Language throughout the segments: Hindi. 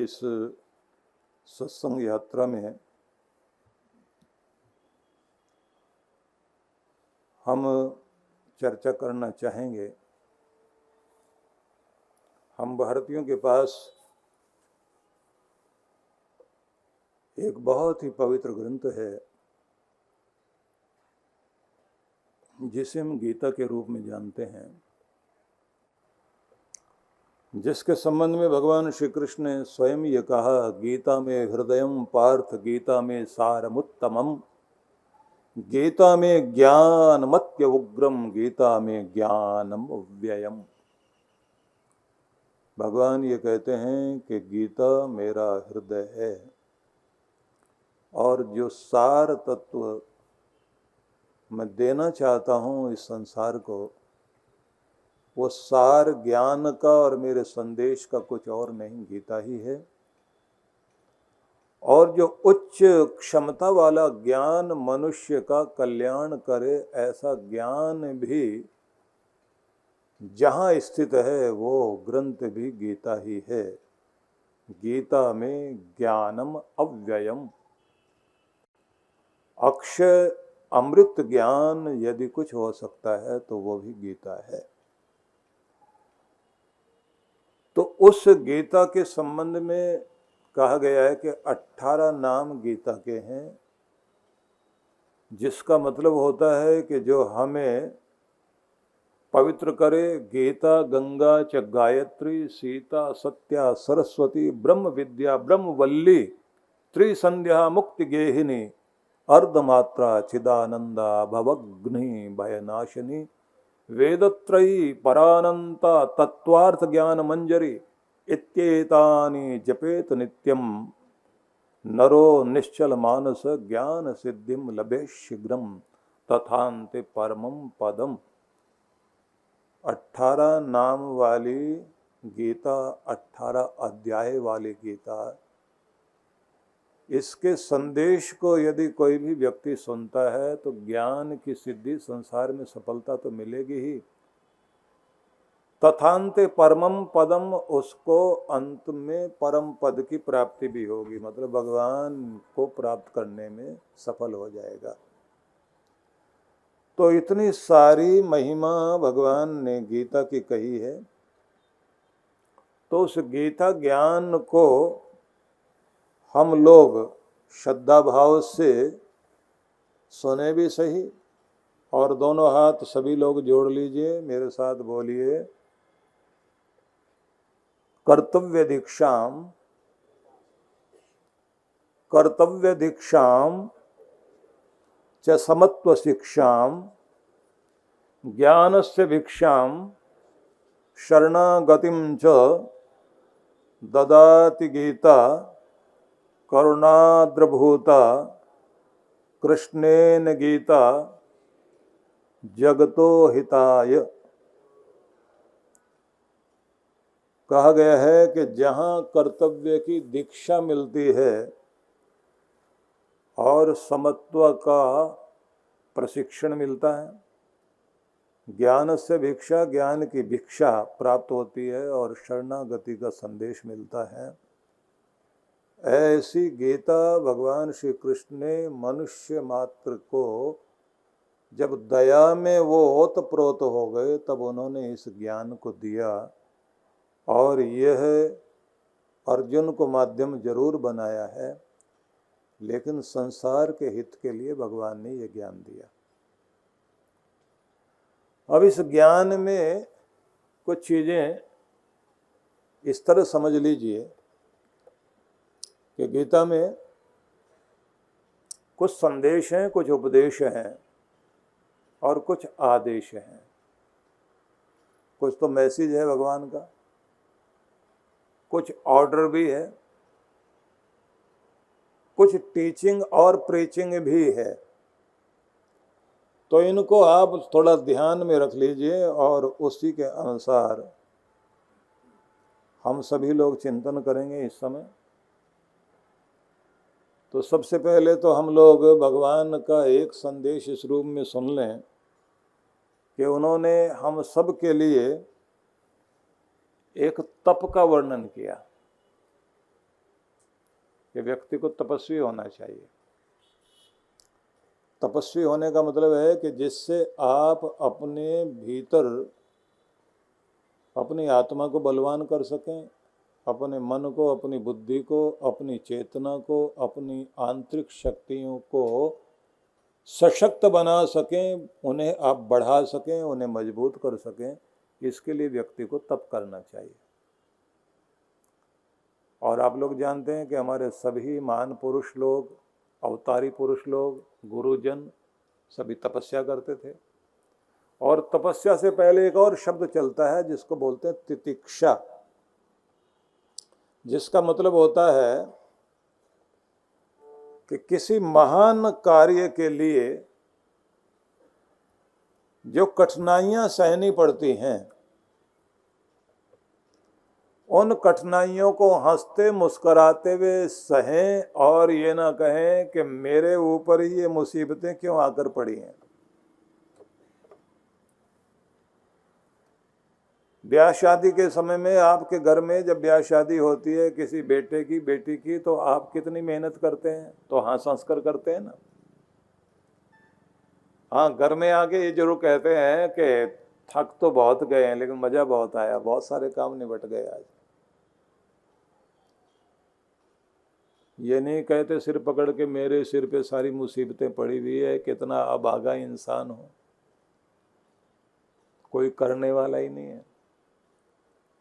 इस सत्संग यात्रा में हम चर्चा करना चाहेंगे। हम भारतीयों के पास एक बहुत ही पवित्र ग्रंथ है जिसे हम गीता के रूप में जानते हैं, जिसके संबंध में भगवान श्री कृष्ण ने स्वयं ये कहा, गीता में हृदयम पार्थ, गीता में सारमुत्तमम, गीता में ज्ञानमत्य उग्रम, गीता में ज्ञानम व्ययम। भगवान ये कहते हैं कि गीता मेरा हृदय है और जो सार तत्व मैं देना चाहता हूँ इस संसार को, वो सार ज्ञान का और मेरे संदेश का कुछ और नहीं, गीता ही है। और जो उच्च क्षमता वाला ज्ञान मनुष्य का कल्याण करे, ऐसा ज्ञान भी जहाँ स्थित है वो ग्रंथ भी गीता ही है। गीता में ज्ञानम अव्ययम, अक्षय अमृत ज्ञान यदि कुछ हो सकता है तो वो भी गीता है। तो उस गीता के संबंध में कहा गया है कि 18 नाम गीता के हैं, जिसका मतलब होता है कि जो हमें पवित्र करे। गीता गंगा च गायत्री, सीता सत्या सरस्वती, ब्रह्म विद्या ब्रह्मवल्ली, त्रिसंध्या मुक्ति गेहिनी, अर्धमात्रा चिदानंदा भवग्नि भयनाशिनी, वेदत्रयी परानंता तत्वार्थ ज्ञान मंजरी, इत्येतानि जपेत नित्यम, नरो निश्चल मानस ज्ञान सिद्धिम लभे शीघ्रम, तथान्ते परमम पदम। 18 नाम वाली गीता, 18 अध्याय वाली गीता, इसके संदेश को यदि कोई भी व्यक्ति सुनता है तो ज्ञान की सिद्धि, संसार में सफलता तो मिलेगी ही, तथान्ते परमम पदम, उसको अंत में परम पद की प्राप्ति भी होगी, मतलब भगवान को प्राप्त करने में सफल हो जाएगा। तो इतनी सारी महिमा भगवान ने गीता की कही है। तो उस गीता ज्ञान को हम लोग श्रद्धा भाव से सुने भी सही, और दोनों हाथ सभी लोग जोड़ लीजिए, मेरे साथ बोलिए, कर्तव्य दीक्षाम, कर्तव्य दीक्षाम च समत्व शिक्षाम, ज्ञानस्य भिक्षाम शरणागतिम च ददाति गीता, करुणाद्रभूता कृष्णेन गीता जगतो हिताय। कहा गया है कि जहाँ कर्तव्य की दीक्षा मिलती है और समत्व का प्रशिक्षण मिलता है, ज्ञान से भिक्षा, ज्ञान की भिक्षा प्राप्त होती है और शरणागति का संदेश मिलता है, ऐसी गीता भगवान श्री कृष्ण ने मनुष्य मात्र को जब दया में वो ओतप्रोत हो गए तब उन्होंने इस ज्ञान को दिया, और यह अर्जुन को माध्यम जरूर बनाया है, लेकिन संसार के हित के लिए भगवान ने यह ज्ञान दिया। अब इस ज्ञान में कुछ चीजें इस तरह समझ लीजिए कि गीता में कुछ संदेश हैं, कुछ उपदेश हैं और कुछ आदेश हैं। कुछ तो मैसेज है भगवान का, कुछ ऑर्डर भी है, कुछ टीचिंग और प्रीचिंग भी है। तो इनको आप थोड़ा ध्यान में रख लीजिए और उसी के अनुसार हम सभी लोग चिंतन करेंगे इस समय। तो सबसे पहले तो हम लोग भगवान का एक संदेश इस रूप में सुन लें कि उन्होंने हम सब के लिए एक तप का वर्णन किया। कि व्यक्ति को तपस्वी होना चाहिए। तपस्वी होने का मतलब है कि जिससे आप अपने भीतर अपनी आत्मा को बलवान कर सकें, अपने मन को, अपनी बुद्धि को, अपनी चेतना को, अपनी आंतरिक शक्तियों को सशक्त बना सकें, उन्हें आप बढ़ा सकें, उन्हें मजबूत कर सकें। इसके लिए व्यक्ति को तप करना चाहिए। और आप लोग जानते हैं कि हमारे सभी महान पुरुष लोग, अवतारी पुरुष लोग, गुरुजन सभी तपस्या करते थे। और तपस्या से पहले एक और शब्द चलता है जिसको बोलते हैं तितिक्षा, जिसका मतलब होता है कि किसी महान कार्य के लिए जो कठिनाइयां सहनी पड़ती हैं, उन कठिनाइयों को हंसते मुस्कुराते हुए सहें और ये ना कहें कि मेरे ऊपर ही ये मुसीबतें क्यों आकर पड़ी हैं। ब्याह शादी के समय में आपके घर में जब ब्याह शादी होती है किसी बेटे की, बेटी की, तो आप कितनी मेहनत करते हैं? तो हाँ, संस्कार करते हैं ना। हाँ, घर में आके ये जरूर कहते हैं कि थक तो बहुत गए हैं लेकिन मजा बहुत आया, बहुत सारे काम निपट गए आज। ये नहीं कहते सिर पकड़ के मेरे सिर पे सारी मुसीबतें पड़ी हुई है, कितना अभागा इंसान हो, कोई करने वाला ही नहीं है,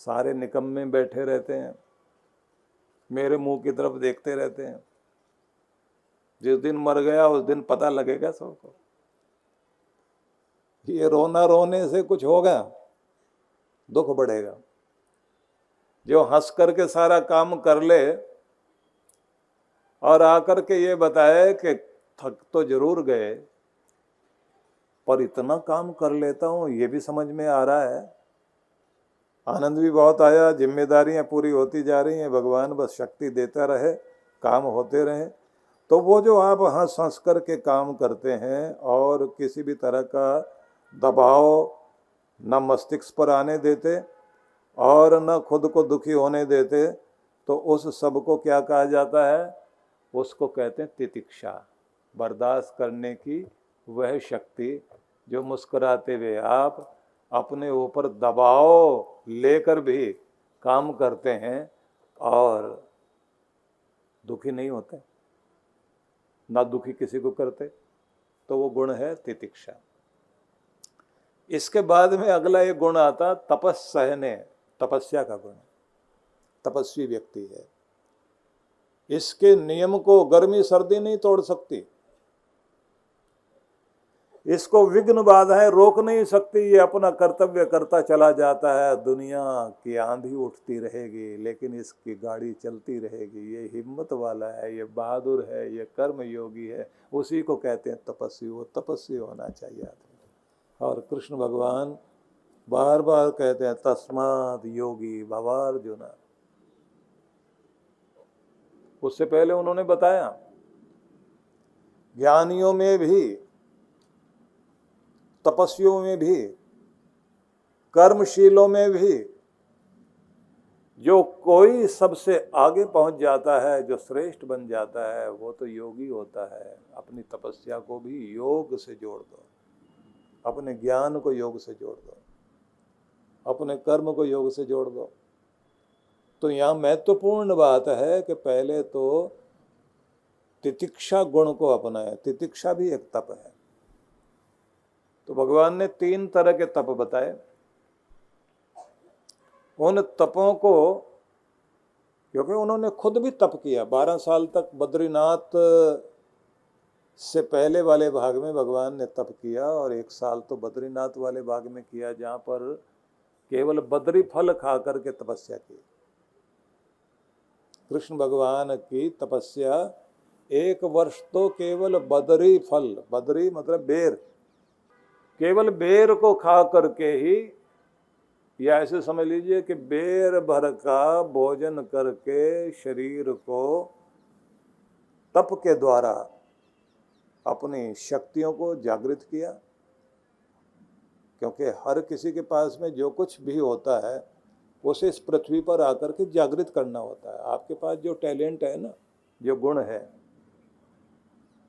सारे निकम्मे बैठे रहते हैं, मेरे मुंह की तरफ देखते रहते हैं। जिस दिन मर गया उस दिन पता लगेगा सबको। ये रोना रोने से कुछ होगा? दुख बढ़ेगा। जो हंस करके सारा काम कर ले और आकर के ये बताए कि थक तो जरूर गए पर इतना काम कर लेता हूं, ये भी समझ में आ रहा है, आनंद भी बहुत आया, जिम्मेदारियां पूरी होती जा रही हैं, भगवान बस शक्ति देता रहे, काम होते रहे। तो वो जो आप हंस हंस करके काम करते हैं और किसी भी तरह का दबाव न मस्तिष्क पर आने देते और न खुद को दुखी होने देते, तो उस सब को क्या कहा जाता है? उसको कहते हैं तितिक्षा, बर्दाश्त करने की वह शक्ति जो मुस्कुराते हुए आप अपने ऊपर दबाव लेकर भी काम करते हैं और दुखी नहीं होते, ना दुखी किसी को करते, तो वो गुण है तितिक्षा। इसके बाद में अगला एक गुण आता तपस्सहने, तपस्या का गुण। तपस्वी व्यक्ति है, इसके नियम को गर्मी सर्दी नहीं तोड़ सकती, इसको विघ्न बाधाएं रोक नहीं सकती, ये अपना कर्तव्य करता चला जाता है। दुनिया की आंधी उठती रहेगी लेकिन इसकी गाड़ी चलती रहेगी। ये हिम्मत वाला है, ये बहादुर है, ये कर्म योगी है, उसी को कहते हैं तपस्वी। वो तपस्वी होना चाहिए आदमी। और कृष्ण भगवान बार बार कहते हैं तस्माद् योगी भवार्जुन। उससे पहले उन्होंने बताया ज्ञानियों में भी, तपस्वियों में भी, कर्मशीलों में भी जो कोई सबसे आगे पहुंच जाता है, जो श्रेष्ठ बन जाता है, वो तो योगी होता है। अपनी तपस्या को भी योग से जोड़ दो, अपने ज्ञान को योग से जोड़ दो, अपने कर्म को योग से जोड़ दो। तो यहाँ महत्वपूर्ण बात है कि पहले तो तितिक्षा गुण को अपनाए। तितिक्षा भी एक तप है। तो भगवान ने 3 तरह के तप बताए। उन तपों को, क्योंकि उन्होंने खुद भी तप किया, 12 साल तक बद्रीनाथ से पहले वाले भाग में भगवान ने तप किया और 1 साल तो बद्रीनाथ वाले भाग में किया, जहाँ पर केवल बद्री फल खा करके तपस्या की। कृष्ण भगवान की तपस्या 1 वर्ष तो केवल बद्री फल, बद्री मतलब बेर, केवल बेर को खा करके ही, या ऐसे समझ लीजिए कि बेर भर का भोजन करके शरीर को तप के द्वारा अपनी शक्तियों को जागृत किया। क्योंकि हर किसी के पास में जो कुछ भी होता है उसे इस पृथ्वी पर आकर के जागृत करना होता है। आपके पास जो टैलेंट है ना, जो गुण है।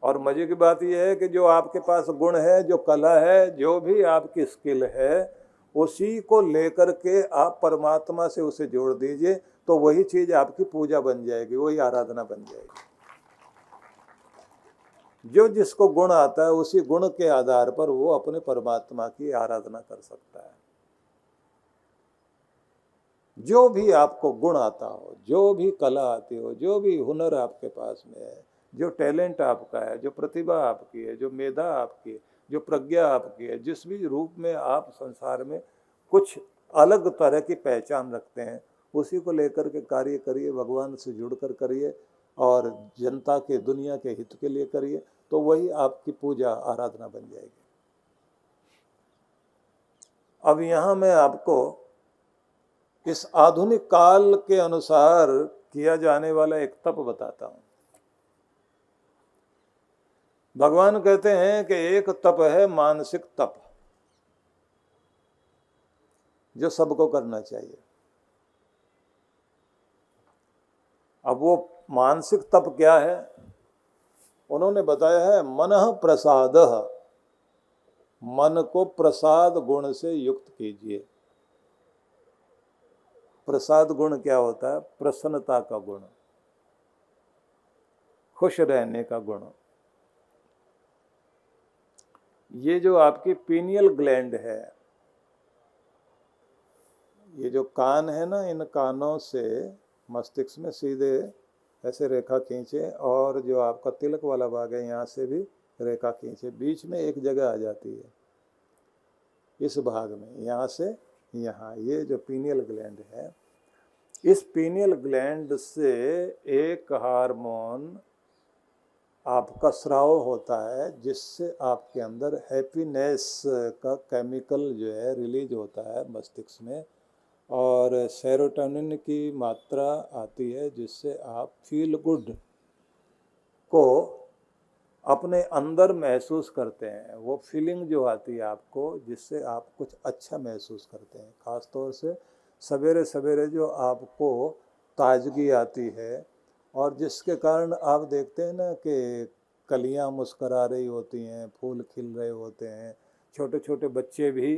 और मजे की बात यह है कि जो आपके पास गुण है, जो कला है, जो भी आपकी स्किल है, उसी को लेकर के आप परमात्मा से उसे जोड़ दीजिए, तो वही चीज आपकी पूजा बन जाएगी, वही आराधना बन जाएगी। जो जिसको गुण आता है उसी गुण के आधार पर वो अपने परमात्मा की आराधना कर सकता है। जो भी आपको गुण आता हो, जो भी कला आती हो, जो भी हुनर आपके पास में है, जो टैलेंट आपका है, जो प्रतिभा आपकी है, जो मेधा आपकी है, जो प्रज्ञा आपकी है, जिस भी रूप में आप संसार में कुछ अलग तरह की पहचान रखते हैं, उसी को लेकर के कार्य करिए, भगवान से जुड़कर करिए और जनता के, दुनिया के हित के लिए करिए, तो वही आपकी पूजा आराधना बन जाएगी। अब यहाँ मैं आपको इस आधुनिक काल के अनुसार किया जाने वाला एक तप बताता हूँ। भगवान कहते हैं कि एक तप है मानसिक तप, जो सबको करना चाहिए। अब वो मानसिक तप क्या है? उन्होंने बताया है मनः प्रसादः, मन को प्रसाद गुण से युक्त कीजिए। प्रसाद गुण क्या होता है? प्रसन्नता का गुण, खुश रहने का गुण। ये जो आपकी पीनियल ग्लैंड है, ये जो कान है ना, इन कानों से मस्तिष्क में सीधे ऐसे रेखा खींचे, और जो आपका तिलक वाला भाग है यहाँ से भी रेखा खींचे, बीच में एक जगह आ जाती है इस भाग में, यहाँ से यहाँ, ये जो पीनियल ग्लैंड है, इस पीनियल ग्लैंड से एक हार्मोन आपका स्राव होता है, जिससे आपके अंदर हैप्पीनेस का केमिकल जो है रिलीज होता है मस्तिष्क में, और सेरोटोनिन की मात्रा आती है, जिससे आप फील गुड को अपने अंदर महसूस करते हैं। वो फीलिंग जो आती है आपको, जिससे आप कुछ अच्छा महसूस करते हैं। ख़ास तौर से सवेरे सवेरे जो आपको ताजगी आती है, और जिसके कारण आप देखते हैं ना कि कलियां मुस्करा रही होती हैं, फूल खिल रहे होते हैं, छोटे छोटे बच्चे भी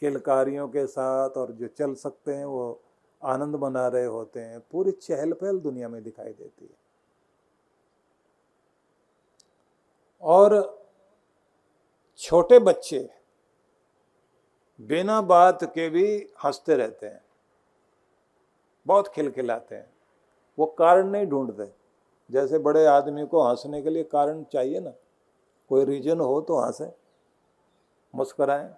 किलकारियों के साथ, और जो चल सकते हैं वो आनंद मना रहे होते हैं। पूरी चहल पहल दुनिया में दिखाई देती है। और छोटे बच्चे बिना बात के भी हंसते रहते हैं, बहुत खिलखिलाते हैं, वो कारण नहीं ढूंढते। जैसे बड़े आदमी को हंसने के लिए कारण चाहिए ना, कोई रीजन हो तो हंसे, मुस्कुराएं।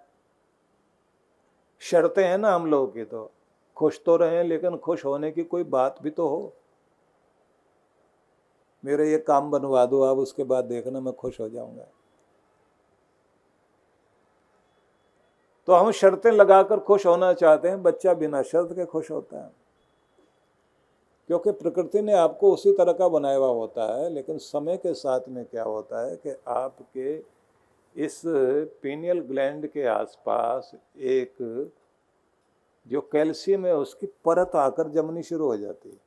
शर्तें हैं ना हम लोगों की, तो खुश तो रहें, लेकिन खुश होने की कोई बात भी तो हो। मेरे ये काम बनवा दो आप, उसके बाद देखना मैं खुश हो जाऊंगा। तो हम शर्तें लगाकर खुश होना चाहते हैं। बच्चा बिना शर्त के खुश होता है, क्योंकि प्रकृति ने आपको उसी तरह का बनाया हुआ होता है। लेकिन समय के साथ में क्या होता है कि आपके इस पीनियल ग्लैंड के आसपास एक जो कैल्शियम है उसकी परत आकर जमनी शुरू हो जाती है।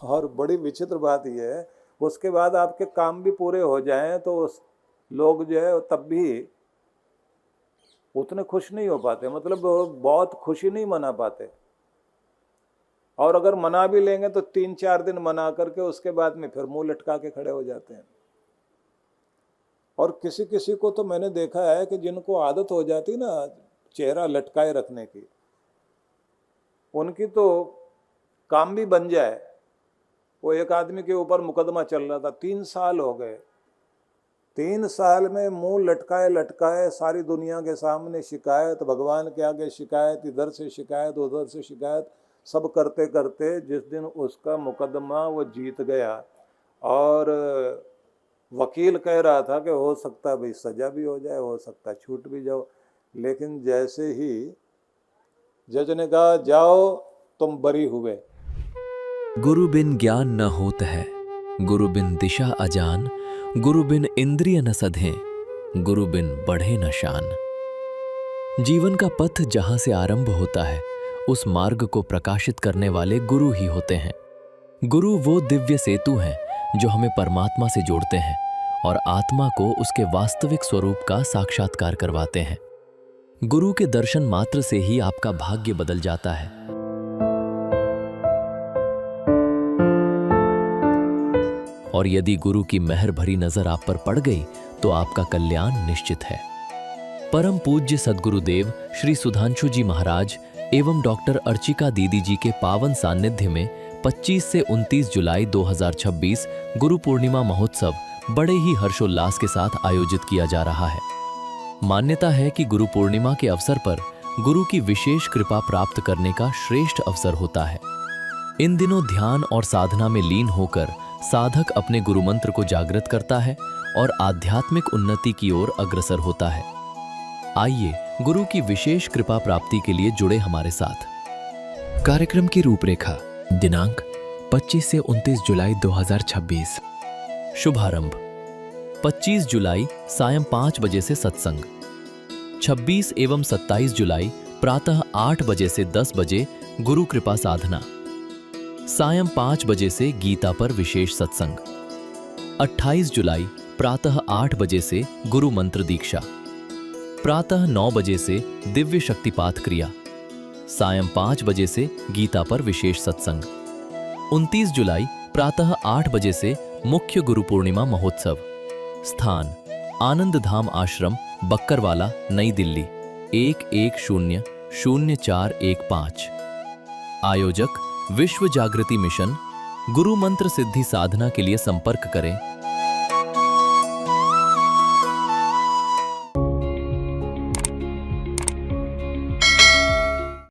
और बड़ी विचित्र बात यह है, उसके बाद आपके काम भी पूरे हो जाएं तो उस लोग जो है तब भी उतने खुश नहीं हो पाते, मतलब बहुत खुशी नहीं मना पाते। और अगर मना भी लेंगे तो 3-4 दिन मना करके उसके बाद में फिर मुंह लटका के खड़े हो जाते हैं। और किसी किसी को तो मैंने देखा है कि जिनको आदत हो जाती ना चेहरा लटकाए रखने की, उनकी तो काम भी बन जाए। वो एक आदमी के ऊपर मुकदमा चल रहा था, 3 साल हो गए, 3 साल में मुंह लटकाए लटकाए सारी दुनिया के सामने शिकायत, भगवान के आगे शिकायत, इधर से शिकायत उधर से शिकायत, सब करते करते जिस दिन उसका मुकदमा वो जीत गया, और वकील कह रहा था कि हो सकता है भाई सजा भी हो जाए, हो सकता है छूट भी जाओ, लेकिन जैसे ही जज ने कहा जाओ तुम बरी हुए। गुरु बिन ज्ञान न होत है, गुरु बिन दिशा अजान, गुरु बिन इंद्रिय न सधें, गुरु बिन बढ़े न शान। जीवन का पथ जहां से आरंभ होता है, उस मार्ग को प्रकाशित करने वाले गुरु ही होते हैं। गुरु वो दिव्य सेतु हैं जो हमें परमात्मा से जोड़ते हैं और आत्मा को उसके वास्तविक स्वरूप का साक्षात्कार करवाते हैं। गुरु के दर्शन मात्र से ही आपका भाग्य बदल जाता है। और यदि गुरु की मेहर भरी नजर आप पर पड़ गई तो आपका कल्याण निश्चित है। परम पूज्य सद्गुरुदेव श्री सुधांशु जी महाराज एवं डॉक्टर अर्चिका दीदी जी के पावन सानिध्य में 25 से 29 जुलाई 2026 गुरु पूर्णिमा महोत्सव बड़े ही हर्षोल्लास के साथ आयोजित किया जा रहा है। मान्यता है कि गुरु पूर्णिमा के अवसर पर गुरु की विशेष कृपा प्राप्त करने का श्रेष्ठ अवसर होता है। इन दिनों ध्यान और साधना में लीन होकर साधक अपने गुरु मंत्र को जागृत करता है और आध्यात्मिक उन्नति की ओर अग्रसर होता है। आइए गुरु की विशेष कृपा प्राप्ति के लिए जुड़े हमारे साथ। कार्यक्रम की रूपरेखा। दिनांक 25 से 29 जुलाई 2026। शुभारंभ 25 जुलाई सायं 5 बजे से सत्संग। 26 एवं 27 जुलाई प्रातः 8 बजे से 10 बजे गुरु कृपा साधना। सायं 5 बजे से गीता पर विशेष सत्संग। 28 जुलाई प्रातः 8 बजे से गुरु मंत्र दीक्षा। प्रातः 9 बजे से दिव्य शक्तिपात क्रिया। सायं 5 बजे से गीता पर विशेष सत्संग। 29 जुलाई प्रातः 8 बजे से मुख्य गुरु पूर्णिमा महोत्सव। स्थान आनंद धाम आश्रम बक्करवाला नई दिल्ली 11000415। आयोजक विश्व जागृति मिशन। गुरु मंत्र सिद्धि साधना के लिए संपर्क करें